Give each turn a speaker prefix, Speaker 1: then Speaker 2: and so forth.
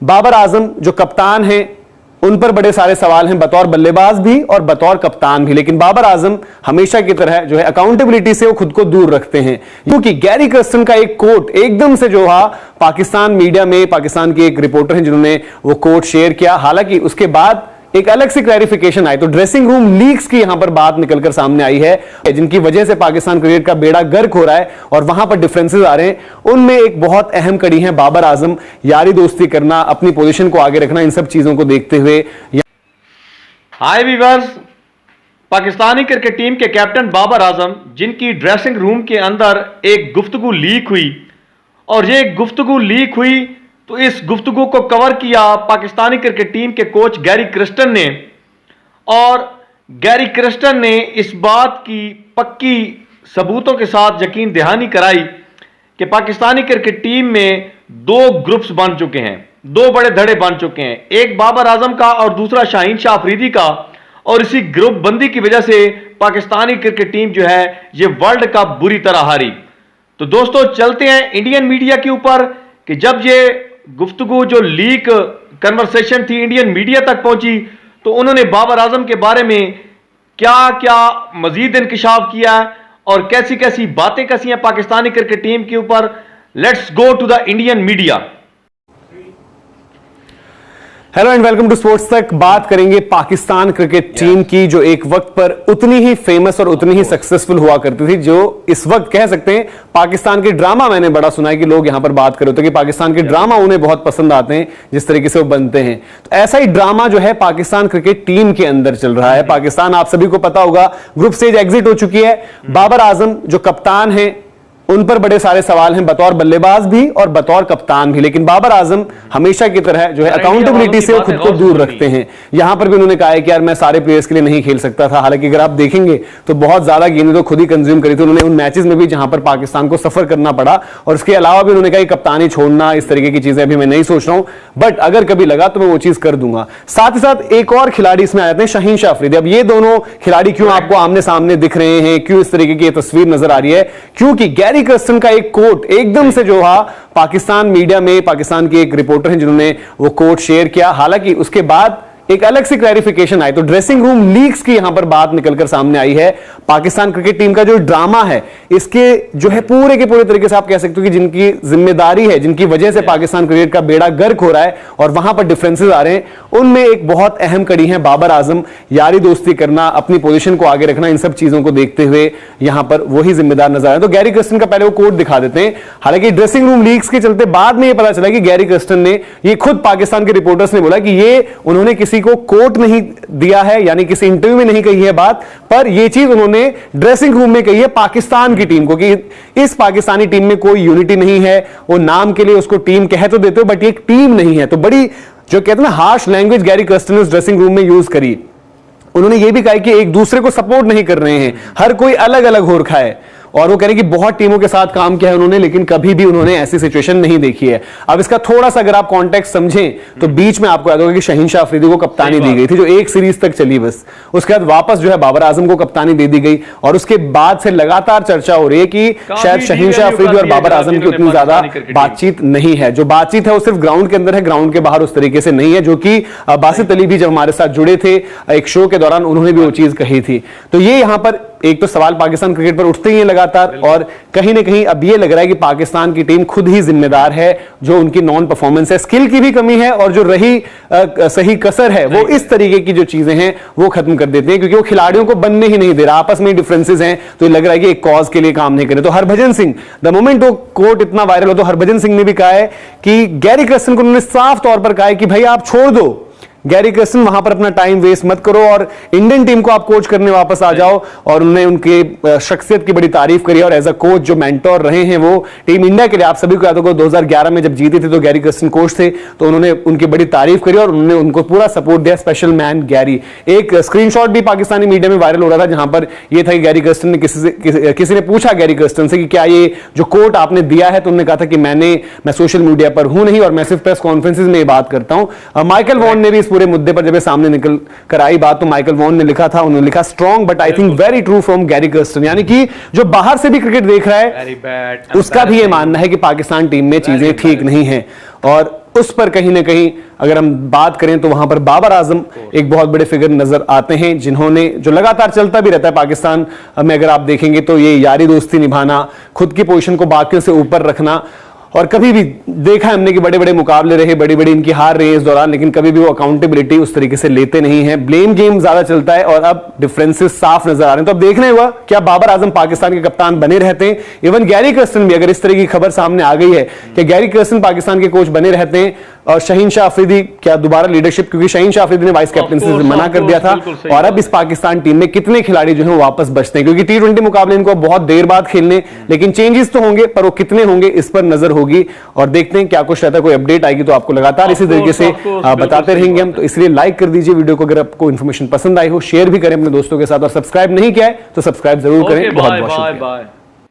Speaker 1: बाबर आजम जो कप्तान हैं उन पर बड़े सारे सवाल हैं, बतौर बल्लेबाज भी और बतौर कप्तान भी। लेकिन बाबर आजम हमेशा की तरह जो है अकाउंटेबिलिटी से वो खुद को दूर रखते हैं, क्योंकि गैरी कर्स्टन का एक कोट एकदम से जो है पाकिस्तान मीडिया में, पाकिस्तान के एक रिपोर्टर हैं जिन्होंने वो कोट शेयर किया। हालांकि उसके बाद एक अलग सी क्लैरिफिकेशन आई, तो ड्रेसिंग रूम लीक्स की यहां पर बात निकलकर सामने आई है, जिनकी वजह से पाकिस्तान क्रिकेट का बेड़ा गर्क हो रहा है और वहां पर डिफरेंसेस आ रहे हैं। उनमें एक बहुत अहम कड़ी है बाबर आजम, यारी दोस्ती करना, अपनी पोजीशन को आगे रखना। इन सब चीजों को देखते हुए
Speaker 2: hi viewers, Pakistani cricket team के कैप्टन बाबर आजम, जिनकी ड्रेसिंग रूम के अंदर एक गुफ्तगू लीक हुई, और ये गुफ्तगू लीक हुई तो इस गुफ्तगू को कवर किया पाकिस्तानी क्रिकेट टीम के कोच गैरी कर्स्टन ने। और गैरी कर्स्टन ने इस बात की पक्की सबूतों के साथ यकीन दहानी कराई कि पाकिस्तानी क्रिकेट टीम में दो ग्रुप्स बन चुके हैं, दो बड़े धड़े बन चुके हैं, एक बाबर आजम का और दूसरा शाहीन शाह अफरीदी का। और इसी ग्रुप बंदी की वजह से पाकिस्तानी क्रिकेट टीम जो है ये वर्ल्ड कप बुरी तरह हारी। तो दोस्तों चलते हैं इंडियन मीडिया के ऊपर कि जब ये गुफ्तगू जो लीक कन्वर्सेशन थी इंडियन मीडिया तक पहुंची तो उन्होंने बाबर आजम के बारे में क्या क्या मजीद इंकशाफ किया है और कैसी कैसी बातें कसी हैं पाकिस्तानी क्रिकेट टीम के ऊपर। Let's go to the Indian media.
Speaker 1: Hello and welcome to Sports Tak. बात करेंगे पाकिस्तान क्रिकेट टीम की, जो एक वक्त पर उतनी ही फेमस और उतनी ही सक्सेसफुल हुआ करती थी, जो इस वक्त कह सकते हैं पाकिस्तान के ड्रामा। मैंने बड़ा सुना है कि लोग यहां पर बात कर रहे होते हैं कि पाकिस्तान के ड्रामा उन्हें बहुत पसंद आते हैं, जिस तरीके से वो बनते हैं। तो ऐसा ही ड्रामा जो है पाकिस्तान क्रिकेट टीम के अंदर चल रहा है। पाकिस्तान, आप सभी को पता होगा, ग्रुप स्टेज एग्जिट हो चुकी है। बाबर आजम जो कप्तान है उन पर बड़े सारे सवाल हैं, बतौर बल्लेबाज भी और बतौर कप्तान भी। लेकिन बाबर आजम हमेशा की तरह जो है अकाउंटेबिलिटी से वो खुद को दूर रखते हैं। यहां पर भी उन्होंने कहा है कि यार मैं सारे प्लेयर्स के लिए नहीं खेल सकता था। हालांकि अगर आप देखेंगे तो बहुत ज्यादा गेंदें तो खुद ही कंज्यूम करी थी उन्होंने उन मैचेस में भी जहां पर पाकिस्तान को सफर करना पड़ा। और इसके अलावा भी उन्होंने कहा कि कप्तानी छोड़ना, इस तरीके की चीजें अभी मैं नहीं सोच रहा हूं, बट अगर कभी लगा तो मैं वो चीज कर दूंगा। साथ ही साथ एक और खिलाड़ी इसमें आ जाते हैं, शाहीन शाह अफरीदी। अब ये दोनों खिलाड़ी क्यों आपको आमने सामने दिख रहे हैं, क्यों इस तरीके की तस्वीर नजर आ रही है? क्योंकि गैरी कर्स्टन का एक कोट एकदम से जो है पाकिस्तान मीडिया में, पाकिस्तान के एक रिपोर्टर हैं जिन्होंने वो कोट शेयर किया। हालांकि उसके बाद एक अलग सी क्लैरिफिकेशन आई, तो ड्रेसिंग रूम लीक्स की यहां पर बात निकलकर सामने आई है। पाकिस्तान क्रिकेट टीम का जो ड्रामा है, इसके जो है पूरे के पूरे तरीके से आप कह सकते हो कि जिनकी जिम्मेदारी है, जिनकी वजह से पाकिस्तान क्रिकेट का बेड़ा गर्क हो रहा है और वहां पर डिफरेंसेस आ रहे हैं, उनमें एक बहुत अहम कड़ी है बाबर आजम, यारी दोस्ती करना, अपनी पोजीशन को आगे रखना। इन सब चीजों को देखते हुए यहां पर वही जिम्मेदार नजर आ रहे हैं। तो गैरी कर्स्टन का पहले वो कोट दिखा देते हैं। हालांकि ड्रेसिंग रूम लीक्स के चलते बाद में ये पता चला कि गैरी कर्स्टन ने, ये खुद पाकिस्तान के रिपोर्टर्स ने बोला कि ये उन्होंने किसी को कोट नहीं दिया है, यानी किसी इंटरव्यू में नहीं कही है बात, पर यह चीज उन्होंने ड्रेसिंग रूम में कही है पाकिस्तान की टीम को, कि इस पाकिस्तानी टीम में कोई यूनिटी नहीं है। वो नाम के लिए उसको टीम कह तो देते हो, बट ये एक टीम नहीं है। तो बड़ी जो कहते हैं ना हार्श लैंग्वेज गैरी कर्स्टन ने उस ड्रेसिंग रूम में यूज करी। उन्होंने यह भी कहा कि एक दूसरे को सपोर्ट नहीं कर रहे हैं, हर कोई अलग अलग हो रखा है। और वो कह रहे हैं कि बहुत टीमों के साथ काम किया है उन्होंने, लेकिन कभी भी उन्होंने ऐसी सिचुएशन नहीं देखी है। अब इसका थोड़ा सा अगर आप कॉन्टेक्स्ट समझें तो बीच में आपको याद होगा कि शाहीन शाह अफरीदी को कप्तानी दी गई थी, जो एक सीरीज तक चली बस। उसके बाद वापस जो है बाबर आजम को कप्तानी दे दी गई, और उसके बाद से लगातार चर्चा हो रही है कि शायद शाहीन शाह अफरीदी और बाबर आजम की उतनी ज्यादा बातचीत नहीं है। जो बातचीत है वो सिर्फ ग्राउंड के अंदर है, ग्राउंड के बाहर उस तरीके से नहीं है, जो कि बासित अली भी जब हमारे साथ जुड़े थे एक शो के दौरान उन्होंने भी वो चीज कही थी। तो ये यहां पर एक तो सवाल पाकिस्तान क्रिकेट पर उठते ही है लगातार, और कहीं ना कहीं अब ये लग रहा है कि पाकिस्तान की टीम खुद ही जिम्मेदार है, जो उनकी नॉन परफॉर्मेंस है, स्किल की भी कमी है, और जो रही सही कसर है वो इस तरीके की जो चीजें हैं वो खत्म कर देते हैं, क्योंकि वो खिलाड़ियों को बनने ही नहीं दे रहा, आपस में डिफरेंसेस हैं। तो ये लग रहा है कि एक कॉज के लिए काम नहीं करे। तो हरभजन सिंह, द मोमेंट वो कोट इतना वायरल हो तो हरभजन सिंह ने भी कहा है कि गैरी कर्स्टन को उन्होंने साफ तौर पर कहा है कि भाई आप छोड़ दो गैरी कर्स्टन, वहां पर अपना टाइम वेस्ट मत करो और इंडियन टीम को आप कोच करने वापस आ जाओ। और उन्होंने उनके शख्सियत की बड़ी तारीफ करी, और एज अ कोच जो मेंटोर रहे हैं वो टीम इंडिया के लिए, आप सभी को याद होगा 2011 में जब जीते थे तो गैरी कर्स्टन कोच थे, तो उन्होंने उनकी बड़ी तारीफ करी और उन्होंने उनको पूरा सपोर्ट दिया। स्पेशल मैन गैरी, एक स्क्रीनशॉट भी पाकिस्तानी मीडिया में वायरल हो रहा था जहां पर यह था कि गैरी कर्स्टन ने किसी ने पूछा गैरी कर्स्टन से कि क्या ये जो कोट आपने दिया है, तो उन्होंने कहा था कि मैं सोशल मीडिया पर हूं नहीं और मैं सिर्फ प्रेस कॉन्फ्रेंसेज में बात करता हूं। माइकल वॉन ने भी इस पूरे मुद्दे पर जब सामने निकल कर आई बात, तो माइकल वॉन ने लिखा था, उन्होंने लिखा strong but I think very true from Gary Kirsten, यानी कि जो बाहर से भी क्रिकेट देख रहा है उसका भी ये मानना है कि पाकिस्तान टीम में चीजें ठीक नहीं है। और उस पर कहीं ना कहीं अगर हम बात करें तो वहां पर बाबर आजम एक बहुत बड़े फिगर नजर आते हैं, जिन्होंने जो लगातार चलता भी रहता है पाकिस्तान में, अगर आप देखेंगे तो ये यारी दोस्ती निभाना, खुद की पोजीशन को बाकियों से ऊपर रखना, और कभी भी देखा है हमने कि बड़े बड़े मुकाबले रहे, बड़ी बड़ी इनकी हार रही है इस दौरान, लेकिन कभी भी वो अकाउंटेबिलिटी उस तरीके से लेते नहीं है, ब्लेम गेम ज्यादा चलता है और अब डिफरेंसेस साफ नजर आ रहे हैं। तो अब देखना हुआ क्या बाबर आजम पाकिस्तान के कप्तान बने रहते हैं। इवन गैरी कर्स्टन भी, अगर इस तरह की खबर सामने आ गई है कि गैरी कर्स्टन पाकिस्तान के कोच बने रहते हैं, और शहीन शाह अफरीदी क्या दोबारा लीडरशिप, क्योंकि शहीन शाह अफरीदी ने वाइस कैप्टन से मना कर दिया था, और अब इस पाकिस्तान टीम में कितने खिलाड़ी जो है वापस बचते हैं, क्योंकि T20 मुकाबले इनको बहुत देर बाद खेलने, लेकिन चेंजेस तो होंगे, पर वो कितने होंगे इस पर नजर होगी। और देखते हैं क्या कुछ रहता है, कोई अपडेट आएगी तो आपको लगातार इसी तरीके से बताते रहेंगे हम। तो इसलिए लाइक कर दीजिए वीडियो को, अगर आपको इन्फॉर्मेशन पसंद आई हो शेयर भी करें अपने दोस्तों के साथ, और सब्सक्राइब नहीं किया है तो सब्सक्राइब जरूर करें। बहुत बहुत शुक्रिया।